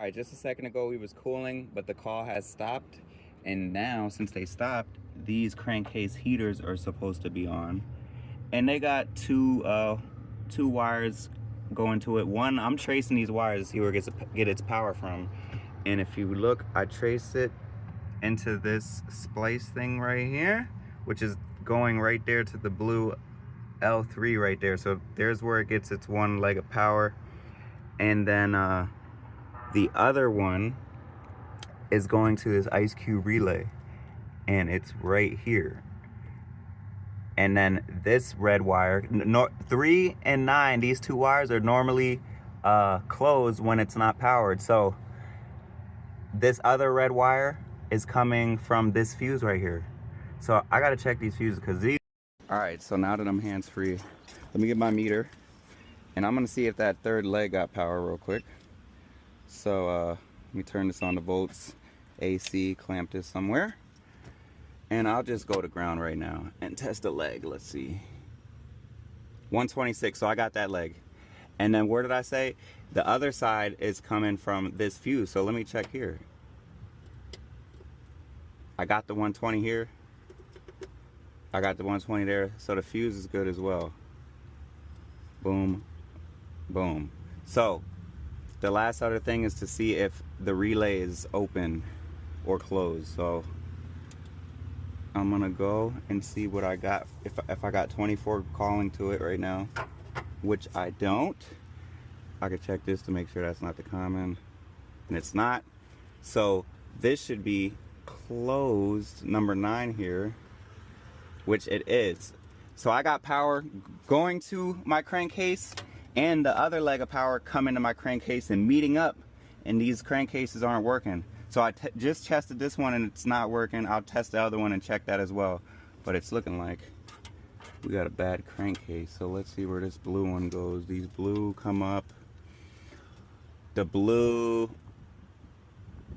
All right, just a second ago we was cooling, but the call has stopped. And now, since they stopped, these crankcase heaters are supposed to be on. And they got two wires going to it. One, I'm tracing these wires to see where it get its power from. And if you look, I trace it into this splice thing right here, which is going right there to the blue L3 right there. So there's where it gets its one leg of power. And then the other one is going to this ice cube relay, and it's right here. And then this red wire, 3 and 9, these two wires are normally closed when it's not powered. So this other red wire is coming from this fuse right here. So I gotta check these fuses because these. All right, so now that I'm hands-free, let me get my meter, and I'm gonna see if that third leg got power real quick. So let me turn this on to volts, AC, clamp this somewhere. And I'll just go to ground right now and test the leg. Let's see. 126, so I got that leg. And then where did I say? The other side is coming from this fuse. So let me check here. I got the 120 here. I got the 120 there. So the fuse is good as well. Boom, boom. So the last other thing is to see if the relay is open or closed. So I'm gonna go and see what I got. If I got 24 calling to it right now, which I don't, I could check this to make sure that's not the common, and it's not. So this should be closed, number 9 here, which it is. So I got power going to my crankcase, and the other leg of power coming to my crankcase and meeting up, and these crankcases aren't working. So I just tested this one and it's not working. I'll test the other one and check that as well. But it's looking like we got a bad crankcase. So let's see where this blue one goes. These blue come up. The blue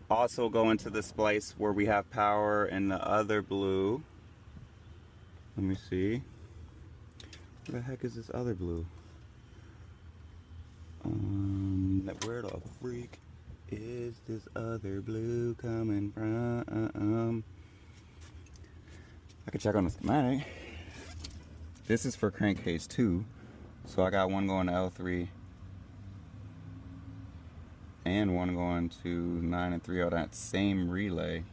also go into the splice where we have power, and the other blue, let me see. Where the heck is this other blue? Where the freak is this other blue coming from? I can check on the schematic. This is for crankcase 2. So I got one going to L3 and one going to 9 and 3 on that same relay.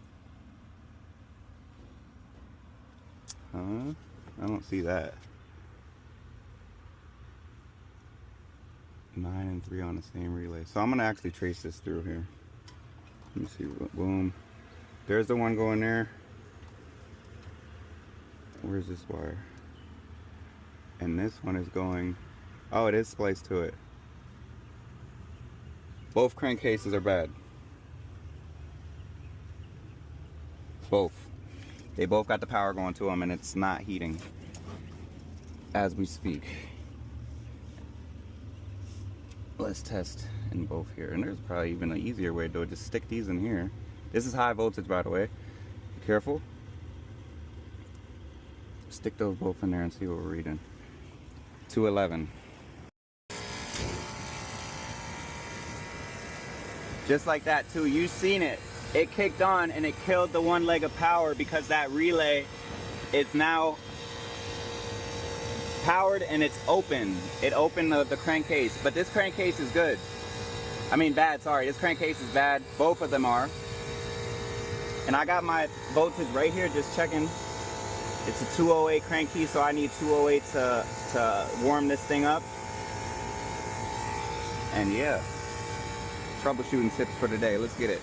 Huh? I don't see that. 9 and 3 on the same relay. So I'm gonna actually trace this through here. Let me see. Boom. There's the one going there. Where's this wire? And this one is going. Oh, it is spliced to it. Both crankcases are bad. Both. They both got the power going to them, and it's not heating as we speak. Let's test in both here, and there's probably even an easier way to do it. Just stick these in here. This is high voltage, by the way. Be careful. Stick those both in there and see what we're reading. 211. Just like that too. You've seen it. It kicked on and it killed the one leg of power because that relay is now powered and it's open. It opened the crankcase, but this crankcase is good. I mean bad, sorry. This crankcase is bad. Both of them are. And I got my voltage right here just checking. It's a 208 crankcase, so I need 208 to warm this thing up. And yeah, troubleshooting tips for today. Let's get it.